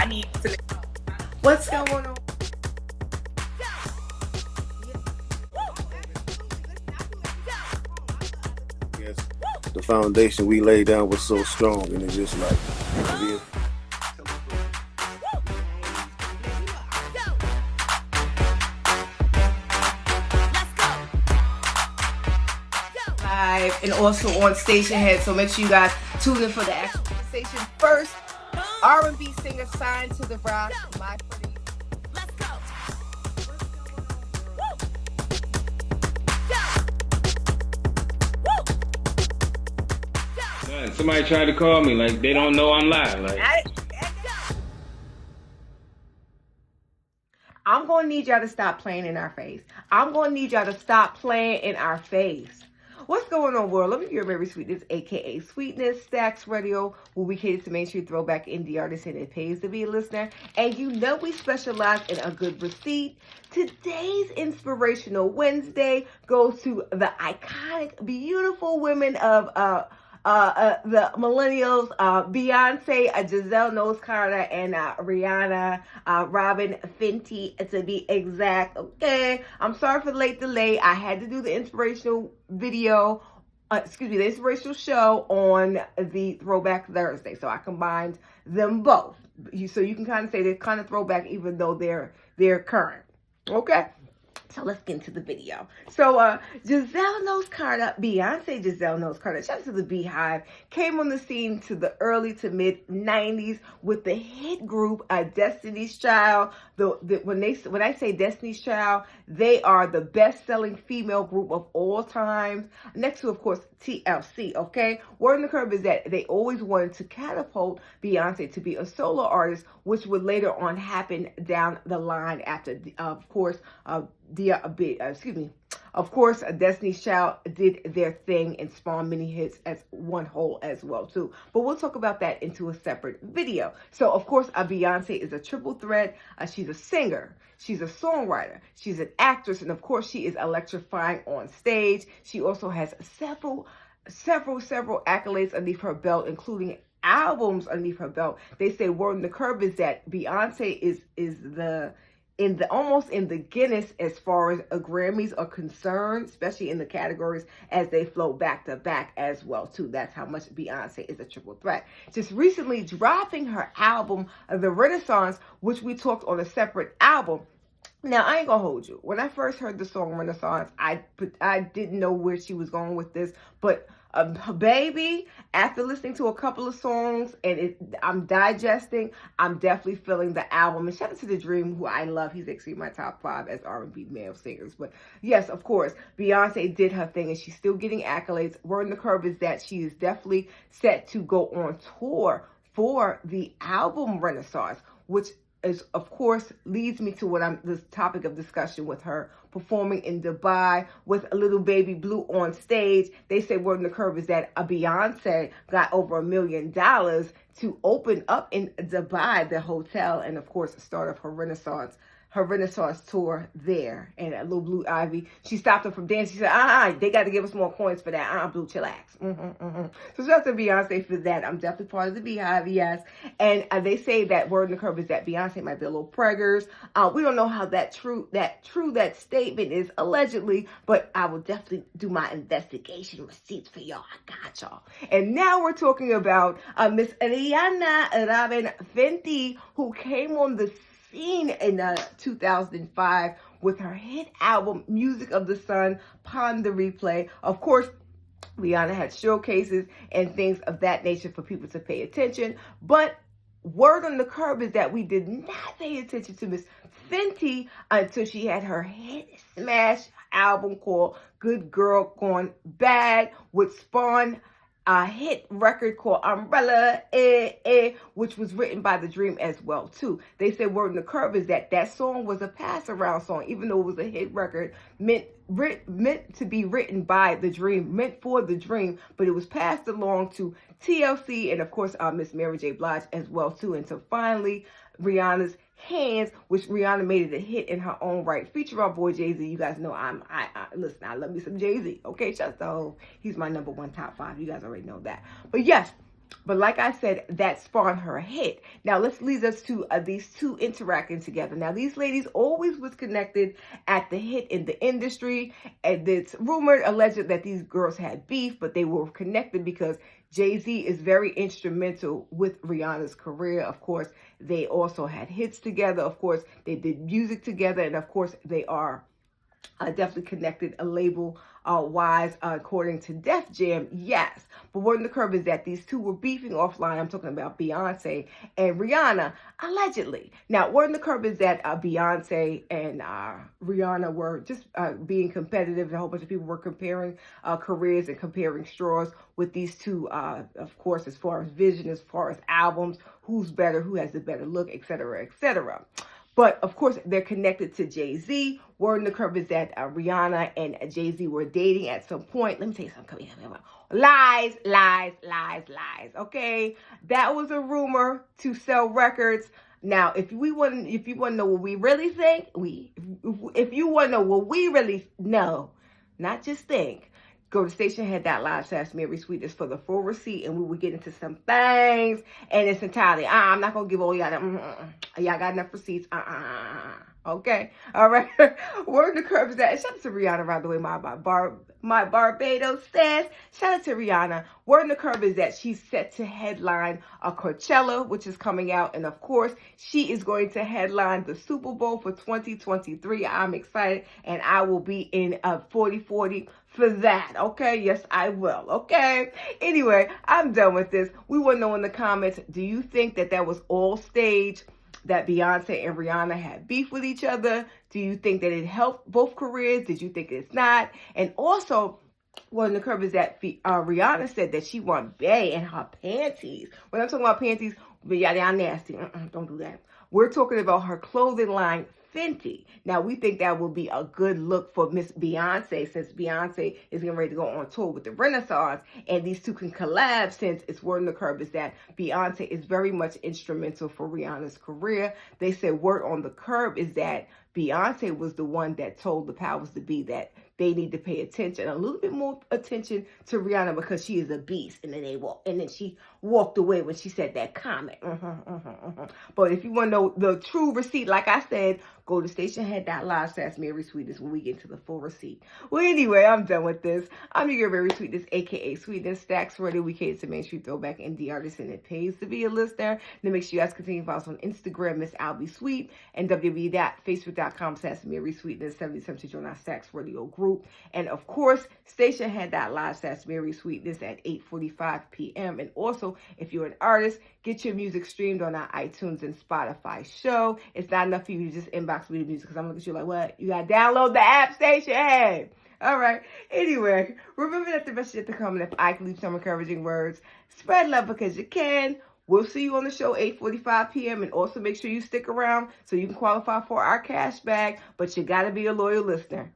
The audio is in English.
I need to. What's going on? Yes, the foundation we laid down was so strong, and it's just like, Live and also on Station Head, so make sure you guys tune in for the actual station first. R&B singer signed to the Rock, my pretty. Let's go. Somebody tried to call me, like they don't know I'm live. Like, I'm going to need y'all to stop playing in our face. I'm going to need y'all to stop playing in our face. What's going on, world? Let me be your Marysweetness, a.k.a. Sweetness, Stax Radio, where we cater to mainstream throwback indie artists, and it pays to be a listener. And you know we specialize in a good receipt. Today's Inspirational Wednesday goes to the iconic, beautiful women of the millennials, Beyonce, Giselle Knowles Carter, and Rihanna, Robin Fenty, to be exact. Okay, I'm sorry for the late delay. I had to do the inspirational video, the inspirational show on the Throwback Thursday, so I combined them both. So you can kind of say they're kind of throwback, even though they're current. Okay. So let's get into the video. So Giselle Knowles Carter, Beyonce Giselle Knowles Carter, shout out to the Beehive, came on the scene to the early to mid 90s with the hit group Destiny's Child. When I say Destiny's Child, they are the best-selling female group of all time, next to, of course, TLC, okay? Word on the curb is that they always wanted to catapult Beyonce to be a solo artist, which would later on happen down the line after, of course, Destiny's Child did their thing and spawned many hits as one whole as well too. But we'll talk about that into a separate video. So of course, Beyonce is a triple threat. She's a singer, she's a songwriter, she's an actress, and of course she is electrifying on stage. She also has several accolades underneath her belt, including albums underneath her belt. They say word on the curb is that Beyonce is almost in the Guinness as far as Grammys are concerned, especially in the categories as they flow back to back as well too. That's how much Beyonce is a triple threat. Just recently dropping her album, The Renaissance, which we talked on a separate album. Now, I ain't gonna hold you. When I first heard the song Renaissance, I didn't know where she was going with this, but baby, after listening to a couple of songs and I'm digesting, I'm definitely feeling the album. And shout out to The Dream, who I love. He's actually my top 5 as R&B male singers. But yes, of course, Beyonce did her thing and she's still getting accolades. Word on the curb is that she is definitely set to go on tour for the album Renaissance, which is, of course, leads me to this topic of discussion with her performing in Dubai with a little baby Blue on stage. They say word on the curb is that Beyonce got over $1 million to open up in Dubai, the hotel, and of course, start of her Renaissance tour there. And little Blue Ivy, she stopped her from dancing. She said, they got to give us more coins for that. Blue, chillax. So shout out to Beyonce for that. I'm definitely part of the Beehive, yes. And they say that word on the curb is that Beyonce might be a little preggers. We don't know how that statement is, allegedly, but I will definitely do my investigation receipts for y'all. I got y'all. And now we're talking about Miss Rihanna, Robin Fenty, who came on the scene in 2005 with her hit album Music of the Sun, Pon the Replay. Of course, Rihanna had showcases and things of that nature for people to pay attention, but word on the curb is that we did not pay attention to Miss Fenty until she had her hit smash album called Good Girl Gone Bad, which spawned a hit record called Umbrella, which was written by The Dream as well too. They said word on the curb is that song was a pass around song, even though it was a hit record, meant to be written by The Dream, meant for The Dream, but it was passed along to TLC and of course Miss Mary J. Blige as well too. And so finally, Rihanna's Hands, which Rihanna made it a hit in her own right, feature our boy Jay-Z. You guys know listen, I love me some Jay-Z. Okay, shout out to Hov. He's my #1 top 5. You guys already know that. But yes, But like I said, that spawned her hit. Now let's lead us to these two interacting together. Now these ladies always was connected at the hit in the industry, and it's rumored, alleged that these girls had beef, but they were connected because Jay-Z is very instrumental with Rihanna's career. Of course, they also had hits together. Of course, they did music together, and of course, they are definitely connected label wise, according to Def Jam, yes. But word on the curb is that these two were beefing offline. I'm talking about Beyonce and Rihanna, allegedly. Now, word on the curb is that Beyonce and Rihanna were just being competitive. A whole bunch of people were comparing careers and comparing straws with these two, of course, as far as vision, as far as albums, who's better, who has the better look, etc., etc. But, of course, they're connected to Jay-Z. Word on the curb is that Rihanna and Jay-Z were dating at some point. Let me tell you something. Come here. Lies, lies, lies, lies. Okay? That was a rumor to sell records. Now, if you want to know what we really think, if you want to know what we really know, not just think, go to stationhead.live/Marysweetness for the full receipt, and we will get into some things in its entirety. I'm not going to give all y'all that. Y'all got enough receipts. Okay. All right. Word on the curb is that, shout out to Rihanna, by the way, my Barbados says, shout out to Rihanna. Word on the curb is that she's set to headline a Coachella, which is coming out. And of course, she is going to headline the Super Bowl for 2023. I'm excited, and I will be in 40/40 for that. Okay. Yes, I will. Okay. Anyway, I'm done with this. We want to know in the comments, do you think that was all staged, that Beyonce and Rihanna had beef with each other? Do you think that it helped both careers? Did you think it's not? And also, well, in the curve is that Rihanna said that she want Bey in her panties. When I'm talking about panties, y'all nasty. Don't do that. We're talking about her clothing line, Fenty. Now, we think that will be a good look for Miss Beyonce, since Beyonce is getting ready to go on tour with the Renaissance, and these two can collab, since it's word on the curb is that Beyonce is very much instrumental for Rihanna's career. They said word on the curb is that Beyonce was the one that told the powers to be that they need to pay attention, a little bit more attention to Rihanna, because she is a beast. And then she walked away when she said that comment. But if you want to know the true receipt, like I said, go to stationhead.live/Marysweetness when we get to the full receipt. Well, anyway, I'm done with this. I'm your Marysweetness, aka Sweetness. Stax Radio. We cater to mainstream throwback indie artists, and it pays to be a listener. Then make sure you guys continue to follow us on Instagram, Miss Albeedooent, and www.facebook.com/Marysweetness. 77 to join our Stax Radio group. And of course, stationhead.live/Marysweetness at 8:45 p.m. And also, if you're an artist, get your music streamed on our iTunes and Spotify show. It's not enough for you to just inbox me the music, because I'm looking at you like, what? You got to download the app, Stationhead. All right. Anyway, remember that the best is yet to come. And if I can leave some encouraging words, spread love because you can. We'll see you on the show 8:45 p.m. And also make sure you stick around so you can qualify for our cash bag. But you got to be a loyal listener.